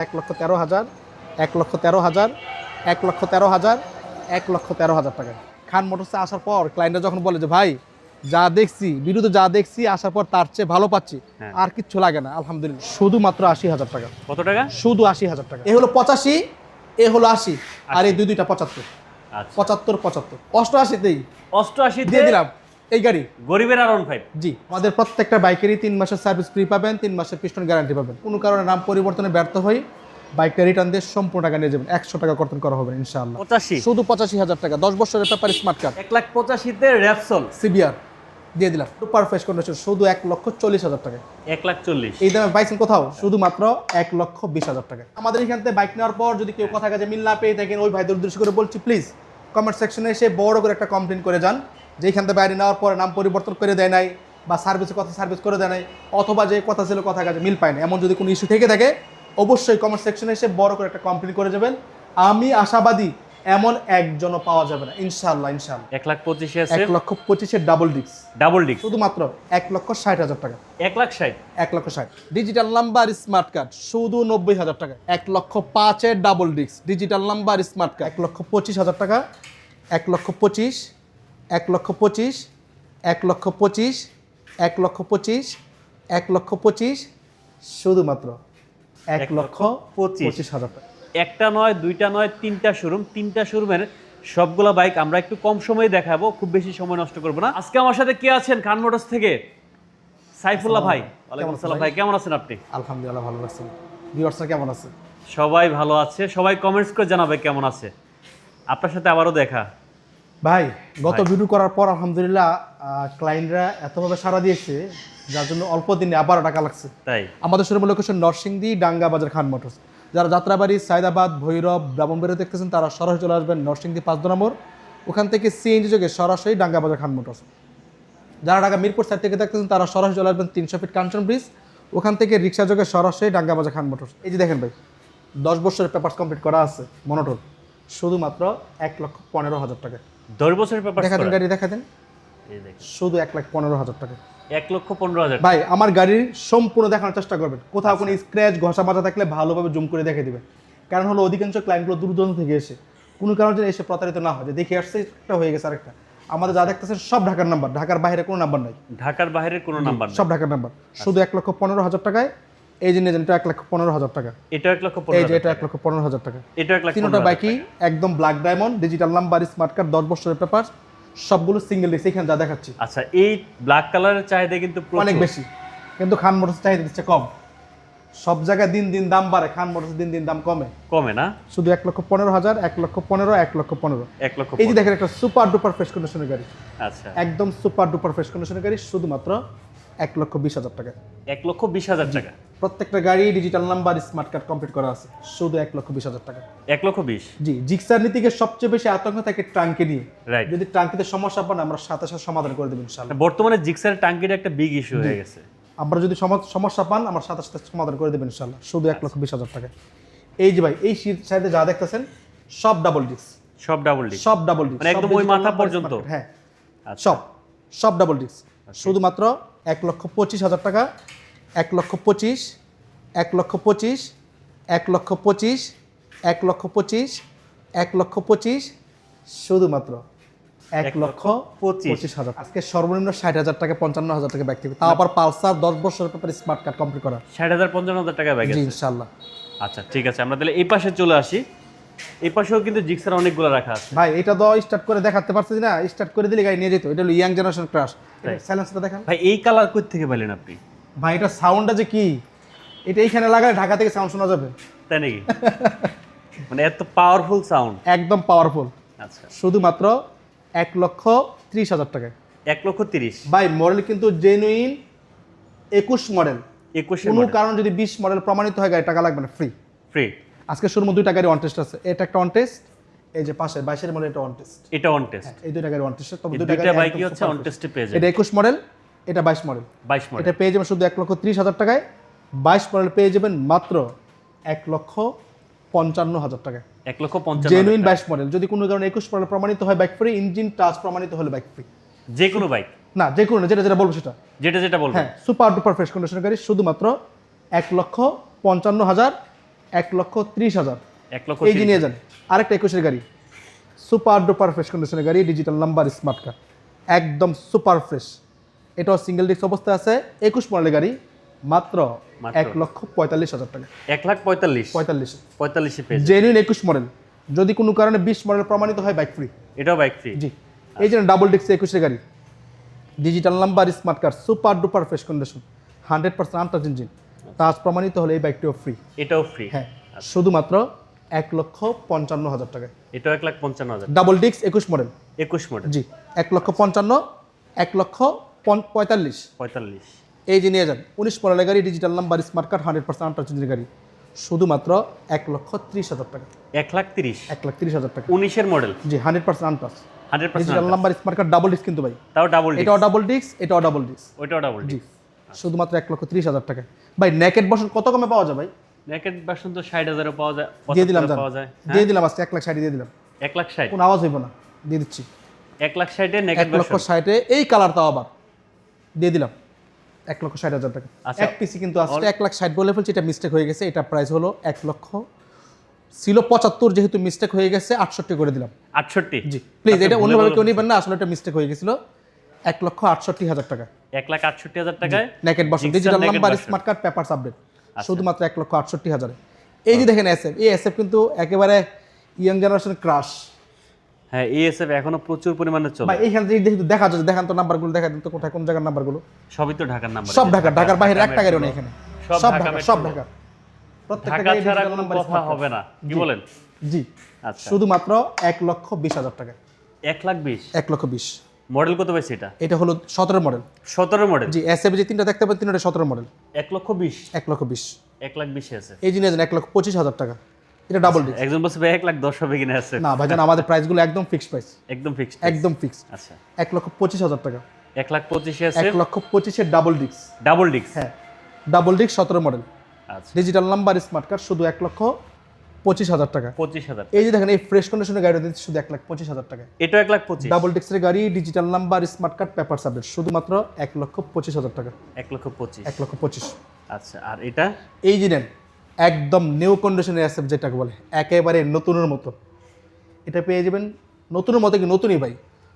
1,13,000, 1,13,000, 1,13,000, 1,13,000 টাকা। খান মোটরসে আসার পর ক্লায়েন্টরা যখন বলে যে ভাই যা দেখছি ভিডিওতে যা দেখছি আসার পর তার চেয়ে ভালো পাচ্ছি, আর কিচ্ছু লাগে না আলহামদুলিল্লাহ। শুধুমাত্র 80,000 টাকা। কত টাকা? শুধু 80,000 টাকা। এ হলো 85, এ হলো 80, আর এই দুইটা 75। আচ্ছা 75, 75, 88তেই 88 দিয়ে দিলাম এই গাড়ি। গরিবের R15। জি, আমাদের প্রত্যেকটা বাইকেরই 3 মাসের সার্ভিস ফ্রি পাবেন, 3 মাসের পিস্টন গ্যারান্টি পাবেন। কোনো কারণে নাম পরিবর্তনে ব্যর্থ হই বাইকটা রিটার্ন দিয়ে সম্পূর্ণ টাকা নিয়ে যাবেন, 100 টাকা কর্তন করা হবে ইনশাআল্লাহ। 85 শুধু 85,000 টাকা, 10 বছরের পেপার স্মার্ট কার্ড, 1,85 তে র্যাপসল সিবিআর দিয়ে দিলাম। সুপার ফ্রেশ কন্ডিশন, শুধু 1,40,000 টাকা। 1,40,000 এই দামে পাইছেন কোথাও? শুধুমাত্র 1,20,000 টাকা। আমাদের এখান থেকে বাইক নেওয়ার পর যদি কেউ কথা কাজে মিল না পেয়ে থাকেন, ওই ভাইদের উদ্দেশ্য করে বলছি, প্লিজ কমেন্ট সেকশনে এসে বড় করে একটা কমপ্লেন করে যান যে এইখান থেকে বাইরে নেওয়ার পরে নাম পরিবর্তন করে দেয় নাই, বা সার্ভিসের কথা সার্ভিস করে দেয় নাই, অথবা যে কথা ছিল কথা কাজে মিল পায় না, এমন যদি কোনো ইস্যু থেকে থাকে অবশ্যই কমেন্ট সেকশনে এসে বড় করে একটা কমপ্লেন করে যাবেন। আমি আশাবাদী এমন একজনও পাওয়া যাবে না ইনশাআল্লাহ। ইনশাআল্লাহ 1,25,000 আছে, 1,25,000 ডাবল ডিস্ক, ডাবল ডিস্ক শুধুমাত্র 1,60,000 টাকা। 1,60,000 1,60,000 ডিজিটাল নাম্বার স্মার্ট কার্ড, শুধু 90,000 টাকা। 1,05,000 double disc digital number smart card, 1,25,000 টাকা। 1,25,000, 1,25,000, 1,25,000, 1,25,000, 1,25,000, শুধুমাত্র 1,25,000 টাকা। একটা নয়, দুইটা নয়, তিনটা শোরুম, তিনটা শোরুমের সবগুলা বাইক আমরা একটু কম সময়ে দেখাবো, খুব বেশি সময় নষ্ট করবো না। আজকে আমার সাথে কে আছেন? খান মোটরস থেকে সাইফুল্লাহ ভাই। ওয়ালাইকুম আসসালাম ভাই, কেমন আছেন আপনি? আলহামদুলিল্লাহ ভালো আছেন। ভিউয়ার্সরা কেমন আছে? সবাই ভালো আছে, সবাই কমেন্টস করে জানাবে কেমন আছে। আপনার সাথে আবারও দেখা। ভাই গত ভিডিও করার পর আলহামদুলিল্লাহ ক্লায়েন্টরা এতভাবে সাড়া দিয়েছে, যার জন্য অল্প দিনে আবার টাকা লাগছে। তাই আমাদের শোরুম লোকেশন নরসিংদী ডাঙ্গা বাজার, খান মোটরস। যারা যাত্রাবাড়ি, সায়দাবাদ, ভৈরব, ব্রাহ্মণবাড়িয়া দেখতেছেন তারা সরাসরি চলে আসবেন নরসিংদী 5 নম্বর, ওখান থেকে সিএনজি যোগে সরাসরি ডাঙ্গা বাজার, খান মোটরস। যারা ঢাকা মিরপুর সাইড থেকে দেখতেছেন তারা সরাসরি চলে আসবেন 300 ফিট কাঞ্চন ব্রিজ, ওখান থেকে রিক্সা যোগে সরাসরি ডাঙ্গা বাজার, খান মোটরস। এই যে দেখেন ভাই 10 বছরের পেপারস কমপ্লিট করা আছে মনোটন, শুধুমাত্র 1,15,000 টাকা। 10 বছরের পেপার দেখা দেন গাড়ি, দেখা দেন, এই দেখেন শুধু 1,15,000 টাকা। 1,15,000 ভাই আমার গাড়ির সম্পূর্ণ দেখানোর চেষ্টা করবেন, কোথাও কোনো স্ক্র্যাচ ঘষা মাজা থাকলে ভালোভাবে জুম করে দেখে দিবেন। কারণ হলো অধিকাংশ ক্লায়েন্টগুলো দূর দূরান্ত থেকে এসে কোনো কারণে যেন এসে প্রতারিত না হয়, যে দেখে আসছে একটা হয়ে গেছে আরেকটা। আমাদের যা দেখতেছেন সব ঢাকার নাম্বার, ঢাকার বাইরে কোনো নাম্বার নাই, ঢাকার বাইরের কোনো নাম্বার সব ঢাকার নাম্বার। শুধু 1,15,000 টাকায় এই যে নিয়েছেন, এটা 1,15,000 টাকা। এটা এই যে 1,15,000 এটা 1,15,000 টাকা। এটা 1,15,000 তিনটা বাইকই একদম black diamond, digital number smart card, 10 বছরের পেপার, সবগুলো সিঙ্গেল ডিস্ক। এখানে যা দেখাচ্ছি আচ্ছা, এই ব্ল্যাক কালারের চাহিদা কিন্তু অনেক বেশি, কিন্তু খান মোটরস চাহিদা দিচ্ছে কম। সব জায়গায় দিন দিন দাম বাড়ে, খান মোটরস দিন দিন দাম কমে। কমে না? শুধু 1,15,000, 1,15,000, 1,15,000। 1,15,000 এই যে দেখেন একটা সুপার ডুপার ফ্রেশ কন্ডিশনের গাড়ি, আচ্ছা একদম সুপার ডুপার ফ্রেশ কন্ডিশনের গাড়ি, শুধুমাত্র 1,20,000 টাকা। 1,20,000 টাকা। প্রত্যেকটা গাড়ি digital number smart card complete করা আছে, শুধু 1,20,000 টাকা। 1,20,000 জি, জিক্সার নীতিকে সবচেয়ে বেশি আতঙ্ক থাকে ট্রাঙ্কে নিয়ে। রাইট। যদি ট্রাঙ্কিতে সমস্যা পান আমরা সাথে সাথে সমাধান করে দেবো ইনশাআল্লাহ। বর্তমানে জিক্সার টাঙ্কির একটা বিগ ইস্যু হয়ে গেছে। আমরা যদি সমস্যা পান আমরা সাথে সাথে সমাধান করে দেবেন ইনশাআল্লাহ, শুধু 1,20,000 টাকা। এই যে ভাই এই সাইডে যা দেখতেছেন সব ডাবল ডিস্ক, সব ডাবল ডিস্ক, সব ডাবল ডিস্ক, মানে একদম ওই মাথা পর্যন্ত। হ্যাঁ আচ্ছা। সব ডাবল ডিস্ক, শুধুমাত্র 1,25,000 টাকা। 1,25,000, 1,25,000, 1,25,000, 1,25,000, 1,25,000, শুধুমাত্র 1,25,000। আজকে সর্বনিম্ন 60,000 টাকা, 55,000 টাকা ব্যাগ থেকে, তাও আবার পালসার 10 বছরের পেপার স্মার্ট কার্ড কমপ্লিট করা। 60,000 55,000 টাকা ব্যাগ জি আছে ইনশাআল্লাহ। আচ্ছা ঠিক আছে, আমরা তাহলে এই পাশে চলে আসি। এই পাশেও কিন্তু জিক্সার অনেকগুলো রাখা আছে। ভাই এটা তো স্টার্ট করে দেখাতে পারছিস না, স্টার্ট করে দিলে গাড়ি নিয়ে যেত। এটা হলো ইয়াং জেনারেশন ক্রাশ। সাইলেন্সটা দেখেন ভাই, এই কালার কই থেকে পেলেন আপনি? ভাই এটা সাউন্ডটা যে কি, এটা এইখানে লাগালে ঢাকা থেকে সাউন্ড শোনা যাবে। তাই নাকি? মানে এত পাওয়ারফুল সাউন্ড। একদম পাওয়ারফুল। আচ্ছা, শুধুমাত্র 1,30,000 টাকায়। 1,30,000 ভাই মডেল কিন্তু জেনুইন 21 মডেল। 21 কোনো কারণ যদি 20 মডেল প্রমাণিত হয় গাড়ি টাকা লাগবে না, ফ্রি। ফ্রি। আজকে শুরু দুইটা গাড়ি অন টেস্ট আছে, এটা একটা অন টেস্ট, এই যে পাশে 22 মডেল এটা অন টেস্ট। এটা অন টেস্ট। এই দুইটা গাড়ি অন টেস্ট, তবে দুইটা বাইকই হচ্ছে অন টেস্টে পেয়ে যাবেন। এটা 21 মডেল, এটা 22 মডেল। 22 মডেল। এটা পেয়ে যাবেন শুধু 1,30,000 টাকায়। 22 মডেল পেয়ে যাবেন মাত্র 1,55,000 টাকায়। 1,55,000 জেনুইন 22 মডেল। যদি কোনো কারণে 21 মডেল প্রমাণিত হয় বাইক ফ্রি, ইঞ্জিন টাচ প্রমাণিত হলে বাইক ফ্রি। যে কোনো বাইক না, যে কোনো না, যেটা যেটা বলবো সেটা। যেটা বলবো। হ্যাঁ, সুপার ডুপার ফ্রেশ কন্ডিশনের গাড়ি, শুধুমাত্র 1,55,000 1,30,000। 1,30,000 এই যে নিয়ে যান আরেকটা 21-এর গাড়ি, সুপার ডুপার ফ্রেশ কন্ডিশনের গাড়ি, ডিজিটাল নাম্বার, স্মার্ট কার্ড, একদম সুপার ফ্রেশ। এটাও সিঙ্গেল ডিস্ক অবস্থায় আছে, 21 মডেলের গাড়ি, মাত্র 1,45,000 টাকা। 1,45,000 45 পেজ। জেনুইন 21 মডেল, যদি কোনো কারণে 20 মডেল প্রমাণিত হয় বাইক ফ্রি। এটাও বাইক ফ্রি। জি, এই যে ডাবল ডিস্ক 21-এর গাড়ি, digital number, smart card, super duper fresh condition, 100% untouch engine, touch প্রমাণিত হলে এই বাইকটিও ফ্রি। এটাও ফ্রি। হ্যাঁ, শুধুমাত্র 1,55,000 টাকায়। এটাও 1,55,000। Double disc 21 model. 21 মডেল। জি, 1,55,000, 1,45,000। এই যে নিয়ে যান 19 মডেলের গাড়ি, digital number, smart card, 100% untouch ইঞ্জিনের গাড়ি, শুধুমাত্র 1,30,000 টাকা। 1,30,000 1,30,000 টাকা। 19-এর মডেল। জি, 100% untouch 100% digital number, smart card, double disc কিন্তু ভাই। তাও ডাবল ডিস্ক। এটাও ডাবল ডিস্ক, এটাও ডাবল ডিস্ক। ওইটাও ডাবল জি, ডিস্ক। শুধুমাত্র 1,30,000 টাকা। ভাই নেকেড ভার্সন কত কমে পাওয়া যায় ভাই? নেকেড ভার্সন তো 60,000 এ পাওয়া যায়, দিয়ে দিলাম, 75,000 পাওয়া যায়। দিয়ে দিলাম আজকে 1,60,000 দিয়ে দিলাম। 1,60,000 কোনো আওয়াজ হইব না, দিয়ে দিচ্ছি 1,60,000 এ নেকেড ভার্সন। 1,60,000 এই কালারটাও আবার দিয়ে দিলাম 1,60,000 টাকা। আচ্ছা। এক পিসি কিন্তু আসলে 1,60,000 বলে ফেলছি, এটা মিস্টেক হয়ে গেছে। এটা প্রাইস হলো 1,00,000 ছিল 75, যেহেতু মিস্টেক হয়ে গেছে 68 করে দিলাম। 68। জি প্লিজ, এটা অন্যভাবে কেউ নেবেন না, আসলে এটা মিস্টেক হয়ে গেছিল। 1,68,000 টাকা 1,68,000 টাকায় naked version, Gixxer digital naked number, version। Smart card, papers update, শুধুমাত্র 1,68,000। এই যে দেখেন এসএফ, এই এসএফ কিন্তু একেবারে ইয়াং জেনারেশন ক্রাশ। হ্যাঁ, ESF এখনো প্রচুর পরিমাণে চলে। ভাই এইখান থেকে দেখি দেখা যাচ্ছে, দেখান তো নাম্বারগুলো, দেখা দিন তো কোথায় কোন জায়গার নাম্বারগুলো। সবই তো ঢাকার নাম্বার। সব ঢাকা, ঢাকার বাইরে একটা গাড়িও নেই এখানে, সব ঢাকা, ঢাকা সব metro। ঢাকা। প্রত্যেকটা ঢাকা গাড়ি ছাড়া ডিজিটাল কোনো নাম্বার, কথা স্মার্ট হবে না, কি বলেন? জি, আচ্ছা, শুধুমাত্র 1,20,000 টাকা। 1,20,000। 1,20,000। মডেল কত পাইছে এটা? এটা হলো 17 মডেল। 17 মডেল। জি, এসএফ যে তিনটা দেখতে পাবেন, তিনটা 17 মডেল। 1,20,000। 1,20,000। 1,20,000 আছে। এই জিনিস 1,25,000 টাকা। এটা ডাবল ডিস্ক। একজন বলছে ভাই 1,10,000 হবে কিনা আছে? না ভাইজান, আমাদের প্রাইসগুলো একদম ফিক্সড প্রাইস, একদম ফিক্সড। একদম ফিক্সড। আচ্ছা, 1,25,000 টাকা। 1,25,000 আছে। 1,25,000 ডাবল ডিস্ক। Double disc. হ্যাঁ, ডাবল ডিস্ক 17 মডেল, আচ্ছা, ডিজিটাল নাম্বার, স্মার্ট কার্ড, শুধু 1,25,000 টাকা। 25,000। এই যে দেখেন এই ফ্রেশ কন্ডিশনের গাড়িটা দিচ্ছি শুধু 1,25,000 টাকায়। এটাও 1,25,000। ডাবল ডিস্কের গাড়ি, digital number, smart card, papers update, শুধুমাত্র 1,25,000 টাকা। 1,25,000। 1,25,000। আচ্ছা, আর এটা? এই যে নেন একদম নিউ কন্ডিশনের অ্যাসেট যেটাকে বলে, একেবারে নতুনের মতো। এটা পেয়ে যাবেন নতুনের মতো, কি নতুনই ভাই,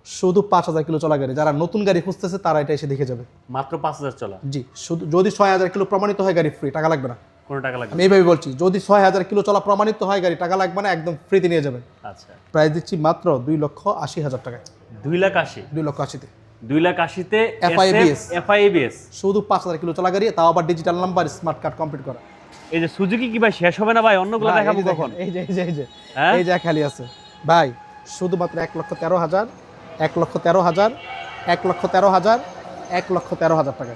শুধু 5,000 কিলো চলা গাড়ি। যারা নতুন গাড়ি খুঁজতেছে তারা এটা এসে দেখে যাবে। মাত্র 5,000 চলা। জি, শুধু যদি 6,000 কিলো প্রমাণিত হয় গাড়ি ফ্রি, টাকা লাগবে না। কোনো টাকা লাগবে আমি এইভাবে বলছি, যদি 6,000 কিলো চলা প্রমাণিত হয় গাড়ি, টাকা লাগবে না, একদম ফ্রিতে নিয়ে যাবেন। না। আচ্ছা, প্রাইস দিচ্ছি মাত্র 2,80,000 টাকায়। 2,80,000। 2,80,000-তে 2,80,000-তে FIABS। FIABS। শুধু 5,000 কিলো চলা গাড়ি, তাও আবার digital number, smart card complete করা। এই যে সুজুকি কি ভাই শেষ হবে না ভাই? অন্যগুলো ভাই, দেখাবো এই যে কখন? দেখেন, এই যে এই যে এই যে হ্যাঁ? এই যে খালি আছে ভাই, শুধুমাত্র 1,13,000, 1,13,000, 1,13,000, 1,13,000 টাকা।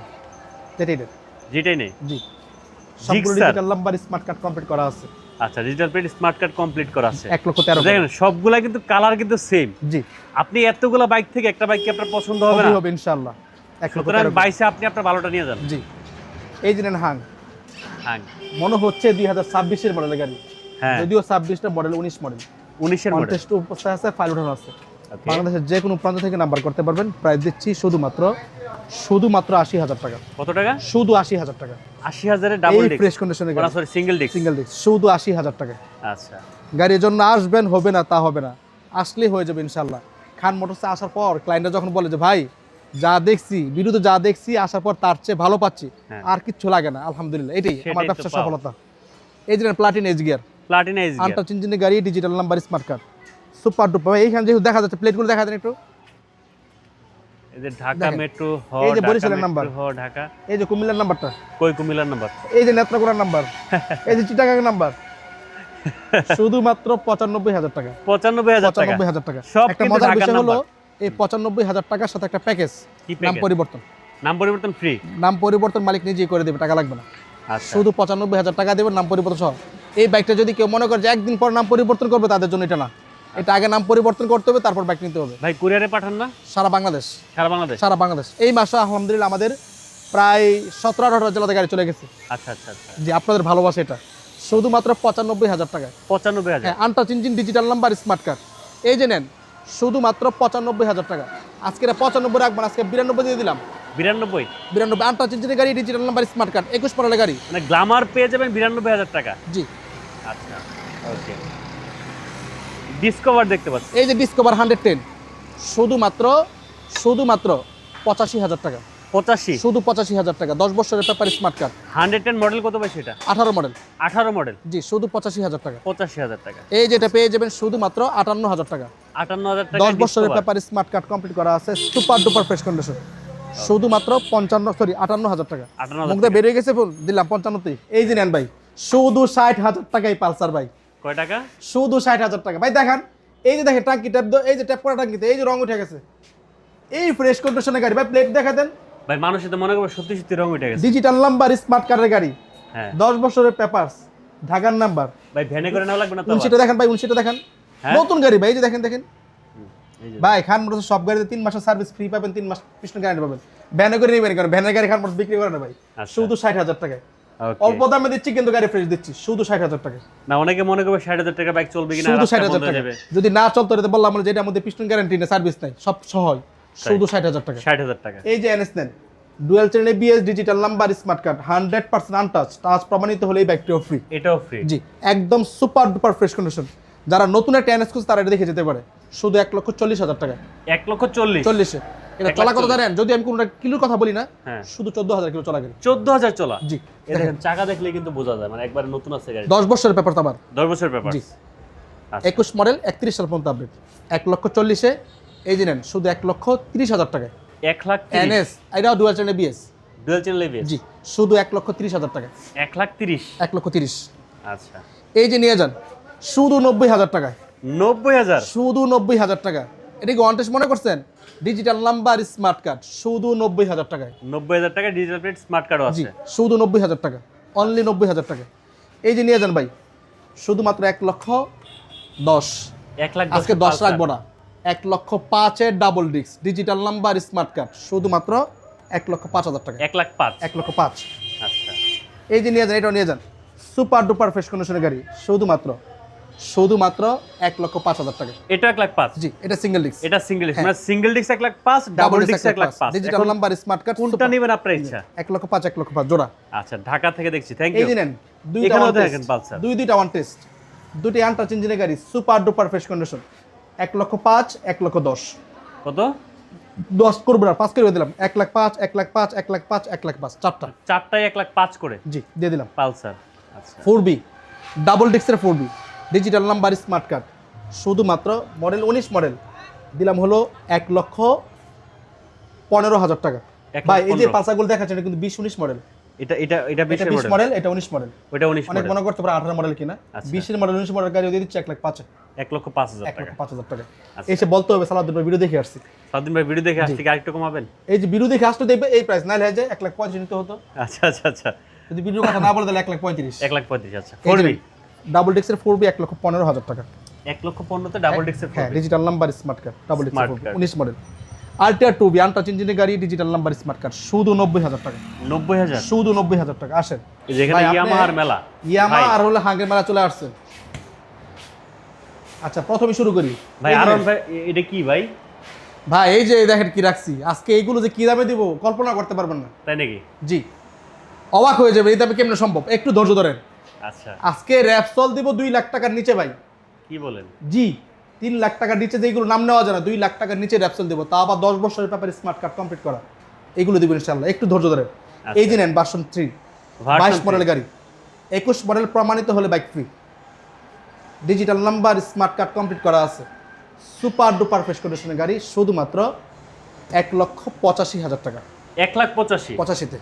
যেটাই নেন। যেটাই নেই। জি, সম্পূর্ণ Gixxer। Digital number, smart card complete করা আছে। আচ্ছা, digital plate smart card complete করা আছে। 1,13,000। দেখেন সবগুলা কিন্তু কালার কিন্তু সেম। জি, আপনি এতগুলা বাইক থেকে একটা বাইক কি আপনার পছন্দ হবে না? হবে ইনশাআল্লাহ। সুতরাং 1,13,000। 22-এ আপনি আপনার ভালোটা নিয়ে যান। জি, এই যে নেন হাং, হ্যাঁ, মনে হচ্ছে 2026-এর মডেলের গাড়ি, হ্যাঁ, যদিও 26টা মডেল, 19 মডেল। 19-এর মডেল। কন্টেস্ট উপস্থিত আছে, ফাইল উঠানো আছে। ওকে। বাংলাদেশের যে কোনো প্রান্ত থেকে নাম্বার করতে পারবেন। প্রাইস দিচ্ছি শুধুমাত্র 80,000 টাকা। কত টাকা? শুধু 80,000 টাকা। 80,000 এর ডাবল এই ডিস্ক। ফ্রেশ কন্ডিশনের গাড়ি, sorry, single disc. Single disc, শুধু 80,000 টাকা। আচ্ছা, গাড়ির জন্য আসবেন, হবে না তা হবে না, আসলেই হয়ে যাবে ইনশাল্লাহ। খান মোটরসে আসার পর ক্লায়েন্টরা যখন বলে যে ভাই যা দেখছি ভিডিওতে, যা দেখছি আসার পর তার চেয়ে ভালো পাচ্ছি, হ্যাঁ। আর কিচ্ছু লাগে না, আলহামদুলিল্লাহ, এটাই সেটাই আমার তো ব্যবসার পাও। সফলতা। এই যে Platina ES gear, Platina ES gear. Untouch ইঞ্জিনের গাড়ি, digital number, smart card, super duper. এইখানে যেহেতু দেখা যাচ্ছে, প্লেটগুলো দেখা দেন একটু। এই যে ঢাকা দেখেন। মেট্রো হ, এই যে ঢাকা বরিশালের নাম্বার। মেট্রো হ, ঢাকা। এই যে কুমিল্লার নাম্বারটা, কই কুমিল্লার নাম্বার? এই যে নেত্রকোনার নাম্বার, এই যে চিটাগাং নাম্বার। শুধুমাত্র 95,000 টাকা। 95,000 টাকা। 95,000 টাকা। সব একটা কিন্তু মজার ঢাকার বিষয় হলো, নাম্বার। এই 95,000 টাকার সাথে একটা প্যাকেজ, কি নাম প্যাকেজ? পরিবর্তন। নাম পরিবর্তন ফ্রি। নাম পরিবর্তন মালিক নিজেই করে দেবে, টাকা লাগবে না। আচ্ছা, শুধু 95,000 টাকা দেবেন, নাম পরিবর্তন সহ। এই বাইকটা যদি কেউ মনে করে যে একদিন পর নাম পরিবর্তন করবে, তাদের জন্য এটা না। এটা আগে নাম পরিবর্তন করতে হবে, তারপর বাইক নিতে হবে। ভাই কুরিয়ারে পাঠান না? সারা বাংলাদেশ, সারা বাংলাদেশ। সারা বাংলাদেশ। এই মাসে আলহামদুলিল্লাহ আমাদের প্রায় 17-18 জেলাতে গাড়ি চলে গেছে। আচ্ছা, আচ্ছা, আচ্ছা। জি, আপনাদের ভালোবাসা এটা। শুধুমাত্র 95,000 টাকায়। 95,000। হ্যাঁ, untouch engine, digital number, smart card. এই যে নেন, শুধুমাত্র 95,000 টাকা। আজকে 95 রাখবেন, আজকে 92 দিয়ে দিলাম। 92। 92 আনটাচ ইঞ্জিনের গাড়ি, ডিজিটাল নাম্বার, স্মার্ট কার্ড, 21 মডেলের গাড়ি। মানে গ্ল্যামার পেয়ে যাবেন 92,000 টাকা। জি, আচ্ছা ওকে, ডিসকভার দেখতে পাচ্ছি। এই যে ডিসকভার 110 শুধুমাত্র 85,000 টাকা, 85, শুধু 85,000 টাকা, 10 বছরের পেপার স্মার্ট কার্ড, 110 মডেল কত পাইছে এটা? 18 মডেল, 18 মডেল, জি শুধু 85,000 টাকা। 85,000 টাকা। এই যেটা পেয়ে যাবেন শুধুমাত্র 58,000 টাকা, 58,000 টাকা 10 বছরের পেপার স্মার্ট কার্ড কমপ্লিট করা আছে, সুপার ডুপার ফ্রেশ কন্ডিশন, শুধুমাত্র 58,000 টাকা। 58,000 মুখ দিয়ে বেরিয়ে গেছে ফুল, দিলাম 95। এই যে নেন ভাই, শুধু 60,000 টাকাই পালসার ভাই, কয় টাকা? শুধু 60,000 টাকা ভাই। দেখান, এই যে দেখেন টাঙ্কি ট্যাপ, এই যে ট্যাপ করা টাঙ্কিতে এই যে রং উঠে গেছে, এই ফ্রেশ কন্ডিশনের গাড়ি ভাই। প্লেট দেখা দেন ভাই, মানুষ তো মনে করবে সত্যি সত্যি রং উঠে গেছে। ডিজিটাল নাম্বার স্মার্ট কার্ডের গাড়ি, হ্যাঁ 10 বছরের পেপারস, ঢাকার নাম্বার। ভাই, ভ্যানে করে নেওয়া লাগবে না তো? উনশিটা দেখেন ভাই, উনশিটা দেখেন, হ্যাঁ? নতুন গাড়ি ভাই। এই যে দেখেন দেখেন এই যে ভাই, খান মোটরস সব গাড়িতে 3 মাসের সার্ভিস ফ্রি পাবেন, 3 মাস পিছনে গ্যারান্টি পাবেন। ভ্যানে করে নেবেন কারণ ভ্যানের গাড়ি খান মোটরস বিক্রি করে না ভাই, আচ্ছা। শুধু 60,000 টাকায়। Okay. অল্প দামে দিচ্ছি কিন্তু গাড়ি ফ্রেশ দিচ্ছি, শুধু 60,000 টাকায়, না, অনেকে মনে করবে 60,000 টাকা বাইক চলবে কিনা, শুধু রাস্তা 60,000 বন্ধ হয়ে টাকা। যাবে। যদি না চলতো এটা বললাম যে এটার মধ্যে পিস্টন গ্যারান্টি নেই, সার্ভিস নাই, সব সহজ, শুধু 60,000 টাকা। 60,000 টাকা। এই যে এনএস নেন, dual channel ABS digital number smart card, 100% untouch, touch প্রমাণিত হলে এই বাইকটিও ফ্রি। এটাও ফ্রি। জি একদম সুপার ডুপার ফ্রেশ কন্ডিশন। যারা নতুন একটা এনএস খুঁজছে তারা এটা দেখে যেতে পারে, শুধু 1,40,000 টাকা। 1,40,000 40-এ এটা চলা কত জানেন? যদি আমি কোনো কিলোর কথা বলি না, হ্যাঁ, শুধু 14,000 কিলো চলা গাড়ি। 14,000 চলা। জি এই দেখেন, চাকা দেখলে কিন্তু বোঝা যায় মানে একবার নতুন আছে গাড়ি। 10 বছরের পেপার তো আমার, 10 বছর পেপার। জি। আচ্ছা 21 মডেল, 31 সাল পর্যন্ত আপডেট। 1,40,000-এ এই যে নেন, শুধু 1,30,000 টাকায় 1,30,000 এনএস, এটাও dual channel ABS, dual channel ABS. জি শুধু 1,30,000 টাকা, 1,30,000। 1,30,000। আচ্ছা, এই যে নিয়ে যান, শুধু 90,000 টাকায়, 90,000। শুধু 90,000 টাকা। এটা কি ওয়ান্টেজ মনে করছেন? ডিজিটাল নাম্বার স্মার্ট কার্ড, শুধু 90,000 টাকায়, 90,000 টাকা ডিজিটাল প্লেট স্মার্ট কার্ডও জি আছে। শুধু 90,000 টাকা, অনলি 90,000 টাকা। এই যে নিয়ে যান ভাই, শুধুমাত্র 1,10,000। 1,10,000 আজকে 10 রাখবো না, 1,05,000-এর double disc digital number smart card, শুধুমাত্র 1,05,000 টাকা, 1,05,000। 1,05,000। আচ্ছা, এই যে নিয়ে যান, এটাও নিয়ে যান, সুপার ডুপার ফ্রেশ কন্ডিশনের গাড়ি, শুধুমাত্র 1,05,000 টাকা। এটা 1,05,000। জি এটা সিঙ্গেল ডিস্ক, এটা সিঙ্গেল ডিস্ক, মানে single disc 1,05,000, double disc 1,05,000। Digital number smart card, কোনটা নেবেন আপনার ইচ্ছা? 1,05,000 জোড়া। আচ্ছা, ঢাকা থেকে দেখছি, থ্যাংক এই ইউ। যে নেন, এখানেও দেখেন পালসার। দুইটা ওয়ান টেস্ট, দুটি আনটাচ ইঞ্জিনের গাড়ি, সুপার ডুপার ফ্রেশ কন্ডিশন, 1,05,000, 1,10,000। কত? 10 করবো না, 5 করে দিলাম, 1,05,000, 1,05,000, 1,05,000, 1,05,000, চারটা। চারটায় 1,05,000 করে জি দিয়ে দিলাম। পালসার। আচ্ছা, 4B ডাবল ডিস্কের 4B digital number smart card, শুধুমাত্র মডেল 19 মডেল, দিলাম হলো 1,15,000 টাকা। 1,15,000 ভাই এই যে পালসারগুলো দেখাচ্ছেন এটা কিন্তু 20-19 মডেল, এটা এটা এটা এটা 20 20 মডেল, এটা 19 মডেল। ওটা 19 অনেক মডেল। মনে করতে পারে 18 মডেল কিনা, আচ্ছা। 20 এর মডেল 19 মডেল গাড়ি দিয়ে দিচ্ছে 1,05,000, 1,05,000 টাকা। 1,05,000 টাকা। আচ্ছা। এসে বলতে হবে সালাউদ্দিন ভাই ভিডিও দেখে আসছি। সাদিন ভাই ভিডিও দেখে আসছে, কি আরেকটু কমাবেন? এই যে ভিডিও দেখে আসতে দেখবে এই প্রাইস, নাহলে যায় 1,05,000 নিতে হতো। আচ্ছা আচ্ছা আচ্ছা, যদি ভিডিওর কথা না বলে তাহলে 1,35,000। 1,35,000। আচ্ছা, 4B ডাবল ডিস্কের 4B 1,15,000 টাকা। 1,15,000 তে ডাবল ডিস্কের হ্যাঁ 4B। Digital number smart card, double ডিস্কের Smart 4B card। 19 মডেল। আলটিআর 2B আনটাচ ইঞ্জিনের গাড়ি, ডিজিটাল নাম্বার স্মার্ট কার্ড, শুধু 90,000 টাকা, 90,000। শুধু 90,000 টাকা। আসেন যেখানে ভাই, আপনি ইয়ামাহার মেলা। ইয়ামা ভাই। আর হলো হাঙ্গের মেলা চলে আসছে। আচ্ছা প্রথমে শুরু করি ভাই আরন ভাই, এটা কি ভাই? ভাই এই যে দেখেন কি রাখছি আজকে, এইগুলো যে কি দামে দিব কল্পনা করতে পারবেন না। তাই নাকি? জি অবাক হয়ে যাবে, এই দামে কেমনে সম্ভব, একটু ধৈর্য ধরেন। আচ্ছা, আজকে র্যাপসল দিব 2 লাখ টাকার নিচে ভাই। কি বলেন? জি 3 লাখ টাকার নিচে যেগুলো নাম নেওয়া যায় না, 2 লাখ টাকার নিচে র্যাপসল দেবো, তা আবার 10 বছরের পেপার স্মার্ট কার্ড কমপ্লিট করা, এগুলো দিব ইনশাআল্লাহ, একটু ধৈর্য ধরেন। এই যে নেন ভার্সন 3 22 মডেল গাড়ি, 21 মডেল প্রমাণিত হলে bike free, digital number smart card complete করা আছে, সুপার ডুপার ফ্রেশ কন্ডিশনের গাড়ি, শুধুমাত্র 1,85,000 টাকা। 1,85,000। 85-তে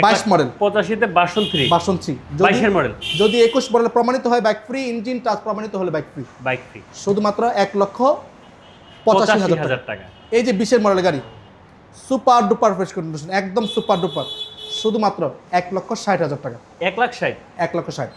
22 মডেল, 85-তে ভার্সন 3। ভার্সন 3 22 এর মডেল। যদি 21 মডেল প্রমাণিত হয় বাইক ফ্রি, ইঞ্জিন টাচ প্রমাণিত হলে বাইক ফ্রি, বাইক ফ্রি, শুধুমাত্র 1,85,000 টাকা। টাকা। এই যে 20 এর মডেল গাড়ি, সুপার ডুপার ফ্রেশ কন্ডিশন, একদম সুপার ডুপার, শুধুমাত্র 1,60,000 টাকা। 1,60,000। 1,60,000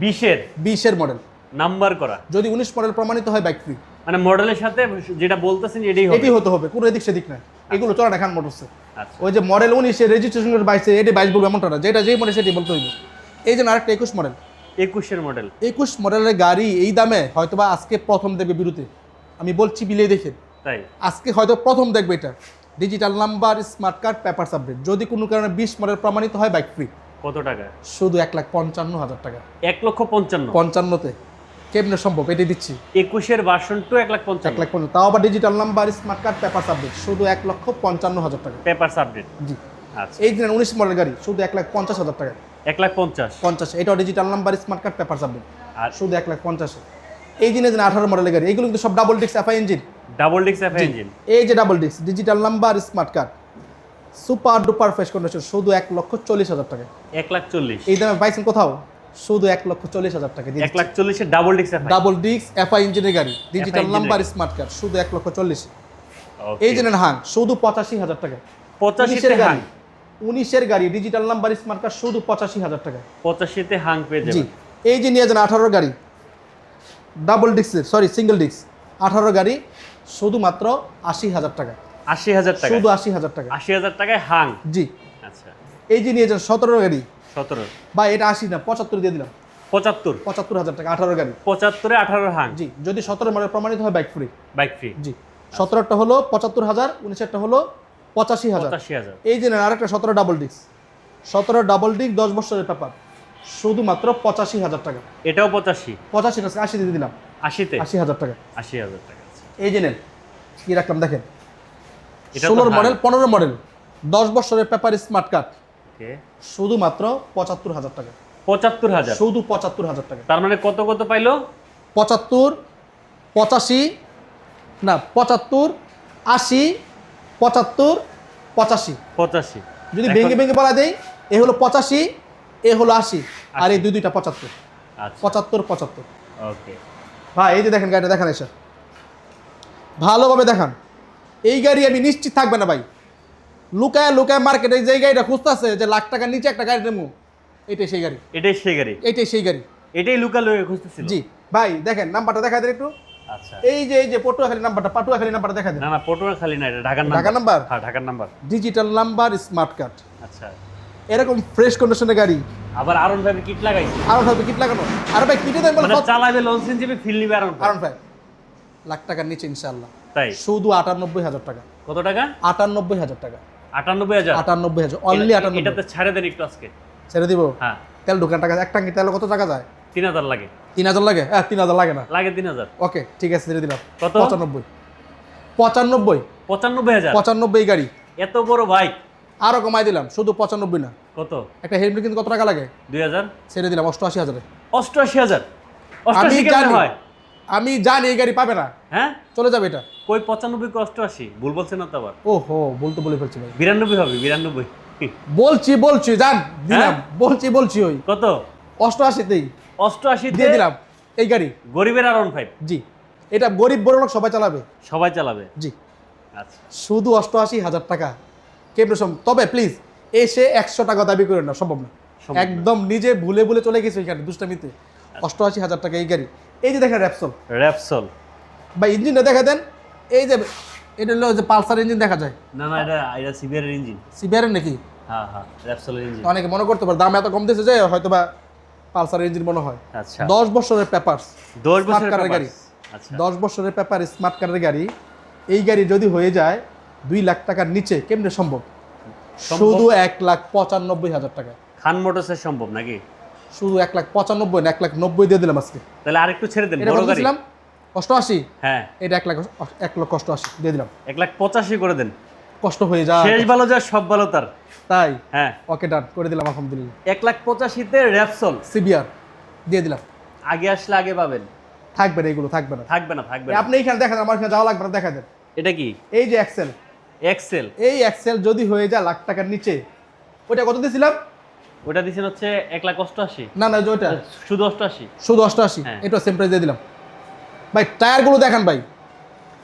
20 এর 20 এর মডেল, নাম্বার করা, যদি 19 মডেল প্রমাণিত হয় বাইক ফ্রি। মানে মডেলের সাথে যেটা বলতেছেন এটাই হবে। এটি হতে হবে, কোনো এদিক সেদিক না, এগুলো চলে না খান মোটরসে। আচ্ছা, ওই যে মডেল 19 এর রেজিস্ট্রেশন 22 এটি 22 বলবো এমনটা না, যেটা যেই মডেল সেটি বলতে হইবে। এই যে আরেকটা 21 মডেল, 21 এর মডেল। 21 মডেলের গাড়ি এই দামে হয়তোবা আজকে প্রথম দেবে বিরুতে, আমি বলছি বিলে দেখে, তাই আজকে হয়তো প্রথম দেখবে এটা। Digital number smart card papers update, যদি কোনো কারণে 20 মডেল প্রমাণিত হয় বাইক ফ্রি, কত টাকা? শুধু 1,55,000 টাকা। 1,55,000 55তে কেমনে সম্ভব, এটাই দিচ্ছি। 21-এর ভার্সন টু 1,55,000 1,55,000, তাও আবার digital number, smart card, paper subject, শুধু 1,55,000 টাকা। Paper update. জি। আচ্ছা, এই দিনের 19 মডেল গাড়ি শুধু 1,50,000 টাকা। 1,50,000। 50, এটাও digital number, smart card, paper subject, আর শুধু 1,50,000। এই দিনে 18 মডেলের গাড়ি, এগুলো কিন্তু সব double disc FI engine. Double disc FI engine. এই যে double disc, digital number, smart card, super duper fresh condition, শুধু 1,40,000 টাকা। 1,40,000। এই দামে পাইছেন কোথাও? শুধু 1,40,000 টাকা দিয়ে 1,40,000 double disc FI. Double disc FI ইঞ্জিনের গাড়ি, ডিজিটাল ইঞ্জিনের নাম্বার, গাড়ি। স্মার্ট কার্ড, শুধু 1,40,000। ওকে। এই জন্য হাং শুধু 85,000 টাকা। 85-তে হাং। 19-এর গাড়ি, ডিজিটাল নাম্বার, স্মার্ট কার্ড, শুধু 85,000 টাকা। 85-তে হাং পেয়ে জি। যাবেন। এই যে নিয়ে যান 18 গাড়ি, ডাবল ডিস্কের, সরি সিঙ্গেল ডিস্ক 18 গাড়ি, শুধুমাত্র 80,000 টাকা। 80,000 টাকা। শুধু 80,000 টাকা। 80,000 টাকায় হাং। জি। আচ্ছা। এই যে নিয়ে যান 17 গাড়ি, 17। বা এটা 80 না, 75 দিয়ে দিলাম। 75। 75,000 টাকা 18 গাড়ি। 75-এ 18 হাং। জি, যদি 17 মডেল প্রমাণিত হয় বাইক ফ্রি। Bike free. জি। 17টা হলো 75,000, 19টা হলো 85,000। 85,000। এই যে নেন আরেকটা 17 ডাবল ডিস্ক, 17 ডাবল ডিস্ক 10 বছরের পেপার, শুধুমাত্র 85,000 টাকা। এটাও 85। 85 না, 80 দিয়ে দিলাম। 80-তে 80,000 টাকা। 80,000 টাকা। আচ্ছা। এই যে নেন কি রাখলাম দেখেন, এটা তো 16 হাং। মডেল, 15 মডেল, 10 বছরের পেপার, স্মার্ট কার্ড, ওকে। শুধুমাত্র 75,000 টাকা। 75,000। শুধু 75,000 টাকা। তার মানে কত কত পাইলো? 75, 85, না 75, 80, 75, 85। 85। যদি এখন- ভেঙে ভেঙে বলা দেই, এ হলো 85, এ হলো 80, আর এই দুইটা 75। আচ্ছা। 75, 75। ওকে। ভাই এই যে দেখেন গাড়িটা, দেখান এসে ভালোভাবে দেখান। এই গাড়ি আমি নিশ্চিত থাকবে না ভাই, লুকায় লুকায় মার্কেটে যে গাড়িটা খুঁজতেছে যে লাখ টাকার নিচে একটা গাড়ি নেবো, এটাই সেই গাড়ি, এটাই সেই গাড়ি। এইটাই সেই গাড়ি। এটাই লুকা লুকা খুঁজতেছিল। জি ভাই দেখেন, নাম্বারটা দেখা দেন একটু। আচ্ছা। এই যে পটুয়াখালী নাম্বারটা, পাটুয়াখালী নাম্বারটা দেখা দেন। না না, পটুয়াখালী না, এটা ঢাকার ঢাকা নাম্বার? হ্যাঁ, ঢাকার number. Digital number, smart card, আচ্ছা। এরকম ফ্রেশ কন্ডিশনের গাড়ি। আবার আরন ভাই কিট লাগাইছে। আরন ভাই কিট লাগানো, আর ভাই কিটে দেন বলে মানে চালাবে লঞ্চ যাবে, ফিল নিবে আরন ভাই। আরন ভাই লাখ টাকার নিচে ইনশাআল্লাহ। তাই শুধু 98,000 টাকা। কত টাকা? 98,000 টাকা। 98,000। 98,000, অনলি 98। এটাতে ছাড়ে দেন একটু আজকে। ছেড়ে দিব। হ্যাঁ। তেল ঢোকান টাকা, এক টাঙ্কি তেলে কত টাকা যায়? 3,000 লাগে। 3,000 লাগে? হ্যাঁ 3,000 লাগে না। লাগে 3,000। ওকে ঠিক আছে, ছেড়ে দিলাম। কত? 95। 95, 95,000। 95 গাড়ি, এত বড় বাইক। আরো কমাই দিলাম, শুধু 95 না। কত? একটা হেলমেট কিন্তু কত টাকা লাগে? 2,000। ছেড়ে দিলাম 88,000। 88,000। আমি 88 কেমনে জানি, হয়? আমি জানি এই গাড়ি পাবে না, হ্যাঁ, চলে যাবে এটা। কই 95 কে 88? ভুল বলছেন না তো আবার? ওহো, বলে ফেলছি ভাই। 92 হবে, 92। বলছি জান দিলাম, হ্যাঁ? বলছি ওই কত? 88তেই 88 দিয়ে দিলাম এই গাড়ি। গরিবের আরন 5। জি, এটা গরিব বড় লোক সবাই চালাবে। সবাই চালাবে। জি, আচ্ছা। শুধু 88,000 টাকা কেমন সম্ভব? তবে প্লিজ এসে 100 টাকা দাবি করেন না, সম্ভব না। সম্ভব না। একদম নিজে ভুলে ভুলে চলে গেছে ওইখানে দুষ্টামিতে। 88,000 টাকা এই গাড়ি। এই যে দেখেন র্যাপসল, র্যাপসল। বা ইঞ্জিনটা দেখা দেন। এই যে এটা হলো যে পালসার ইঞ্জিন দেখা যায়, না না, এটা সিবিআর এর ইঞ্জিন। সিবিআরের নাকি? হ্যাঁ হ্যাঁ, র্যাপসলের ইঞ্জিন। অনেকে মনে করতে পারে দাম এত কম দিয়েছে যে হয়তো বা পালসার ইঞ্জিন মনে হয়। আচ্ছা। 10 বছরের পেপারস, 10 স্মার্ট বছরের কারের পেপার। গাড়ি। আচ্ছা। 10 বছরের পেপার, স্মার্ট কারের গাড়ি। এই গাড়ি যদি হয়ে যায় 2 লাখ টাকার নিচে, কেমনে সম্ভব? শুধু 1,95,000 টাকা। খান মোটরসের সম্ভব নাকি? শুধু 1,95,000 না, 1,90,000 দিয়ে দিলাম আজকে। তাহলে আরেকটু ছেড়ে দেন, এটা বড় কত গাড়ি। দিলাম? 88। হ্যাঁ, এটা 1,88,000 দিয়ে দিলাম। 1,85,000 করে দেন। কষ্ট হয়ে যায় শেষ ভালো যা সব ভালো তার। তাই। হ্যাঁ, ওকে ডান করে দিলাম, আলহামদুলিল্লাহ। 1,85,000-তে র্যাপসল সিবিআর দিয়ে দিলাম। আগে আসলে আগে পাবেন। থাকবে না, এগুলো থাকবে না। থাকবে না, থাকবে না। আপনি এখানে দেখেন, আমার এখানে যাওয়া লাগবে না, দেখা দেন। এটা কি? এই যে এক্সেল, এক্সেল। এই এক্সেল যদি হয়ে যায় লাখ টাকার নিচে, ওটা কত দিয়েছিলাম? ওটা দিছেন হচ্ছে 1,88,000। না না, যে ওইটা শুধু 88। শুধু 88, হ্যাঁ। এটা সেম প্রাইস দিয়ে দিলাম। ভাই টায়ারগুলো দেখেন ভাই,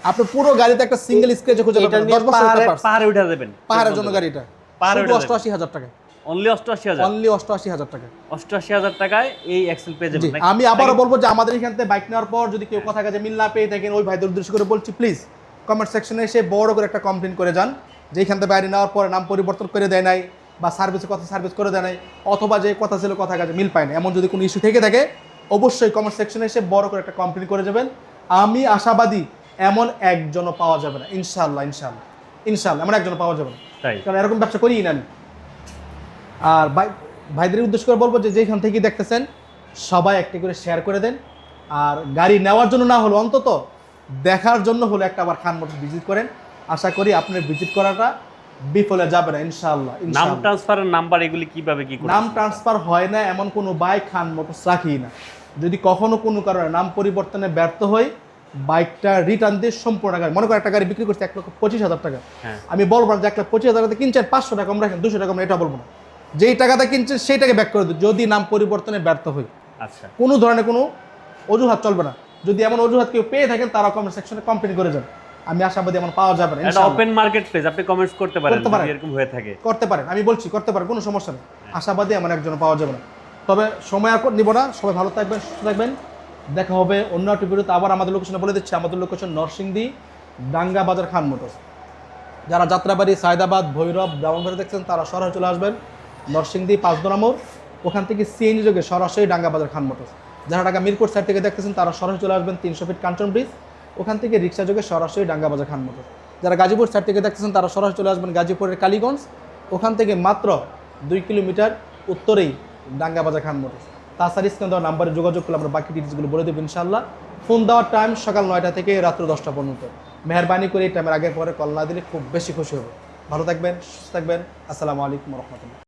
আপনি পুরো গাড়িতে একটা সিঙ্গেল স্ক্র্যাচ খুঁজে এটা পাবেন না। নিয়ে 10 বছরের পেপার, পাহাড়ে উঠা দেবেন। পাহাড়ের জন্য গাড়িটা পাহাড়ে শুধু উঠে যাবে। 88,000 টাকা। অনলি 88,000। অনলি 88,000 টাকা। 88,000 টাকায় এই এক্সেল পেয়ে জি, যাবেন নাকি? আমি আবারও বলবো যে আমাদের এখান থেকে বাইক নেওয়ার পর যদি কেউ কথা কাজে মিল না পেয়ে থাকেন, ওই ভাইদের উদ্দেশ্য করে বলছি, প্লিজ কমেন্ট সেকশনে এসে বড় করে একটা কমপ্লেন করে যান যে এখান থেকে বাইরে নেওয়ার পরে নাম পরিবর্তন করে দেয় নাই, বা সার্ভিসের কথা সার্ভিস করে দেয় নাই, অথবা যে কথা ছিল কথা কাজে মিল পায় না, এমন যদি কোনো ইস্যু থেকে থাকে অবশ্যই কমেন্ট সেকশনে এসে বড় করে একটা কমপ্লেন করে যাবেন। আমি আশাবাদী এমন একজনও পাওয়া যাবে না, ইনশাআল্লাহ ইনশাআল্লাহ ইনশাআল্লাহ এমন একজনও পাওয়া যাবে না। তাই। কারণ এরকম ব্যবসা করিই না আমি। আর ভাইদের উদ্দেশ্য করে বলবো যে যেখান থেকে দেখতেছেন সবাই একটি করে শেয়ার করে দেন, আর গাড়ি নেওয়ার জন্য না হলো অন্তত দেখার জন্য হলো একটা আবার খান মোটরস ভিজিট করেন। আশা করি আপনার ভিজিট করাটা বিফলে যাবে না ইনশাআল্লাহ। নাম ট্রান্সফারের নাম্বার এগুলি কিভাবে কি করে? নাম ট্রান্সফার হয় না এমন কোনো বাইক খান মোটরস রাখি না। যদি কখনো কোনো কারণে নাম পরিবর্তনে ব্যর্থ হয়, বাইকটা রিটার্ন দিয়ে সম্পূর্ণ টাকা, মনে করেন একটা গাড়ি বিক্রি করছে 1,25,000 টাকা, হ্যাঁ। আমি বলবো না যে 1,25,000 টাকাতে কিনছেন 500 টাকা কম রাখেন 200 টাকা কম, এটা বলবো না। যেই টাকাতে কিনছেন সেই টাকা ব্যাক করে দিন যদি নাম পরিবর্তনে ব্যর্থ হয়। আচ্ছা, কোনো ধরনের কোনো অজুহাত চলবে না। যদি এমন অজুহাত কেউ পেয়ে থাকেন তারা কমেন্ট সেকশনে কমপ্লেন করে যান। আমি আশাবাদী এমন পাওয়া যাবে না এটা ইনশাআল্লাহ। ওপেন মার্কেট প্লেস, আপনি কমেন্টস করতে পারেন করতে পারেন। যদি এরকম হয়ে থাকে। করতে পারেন, আমি বলছি করতে পারেন, কোনো সমস্যা নেই। আশাবাদী এমন একজন পাওয়া যাবে না। তবে সময় আর নিব না, সবাই ভালো থাকবেন, সুস্থ থাকবেন। দেখা হবে অন্য একটি ভিডিওতে। আবার আমাদের লোকেশনে বলে দিচ্ছি, আমাদের লোকেশন নরসিংদী ডাঙ্গা বাজার খান মোটরস। যারা যাত্রাবাড়ি, সায়দাবাদ, ভৈরব, ব্রাহ্মণবাড়ি দেখছেন তারা সরাসরি চলে আসবেন নরসিংদী 5 নম্বর, ওখান থেকে সিএনজি যোগে সরাসরি ডাঙ্গা বাজার খান মোটরস। যারা ঢাকা মিরপুর সাইড থেকে দেখতেছেন তারা সরাসরি চলে আসবেন 300 ফিট কাঞ্চন ব্রিজ, ওখান থেকে রিক্সা যোগে সরাসরি ডাঙ্গা বাজার খান মোটরস। যারা গাজীপুর সাইড থেকে দেখতেছেন তারা সরাসরি চলে আসবেন গাজীপুরের কালীগঞ্জ, ওখান থেকে মাত্র 2 কিলোমিটার উত্তরেই ডাঙ্গা বাজার খান মোটরস। তাছাড়া স্ক্রিনে দেওয়া নাম্বারে যোগাযোগ করলে আমরা বাকি ডিটেলসগুলো বলে দেবো ইনশাআল্লাহ। ফোন দেওয়ার টাইম সকাল 9টা থেকে রাত্র 10টা পর্যন্ত। মেহরবানি করে এই টাইমের আগে পরে কল না দিলে খুব বেশি খুশি হবে। ভালো থাকবেন, সুস্থ থাকবেন। আসসালামু আলাইকুম রহমতুল্লাহ।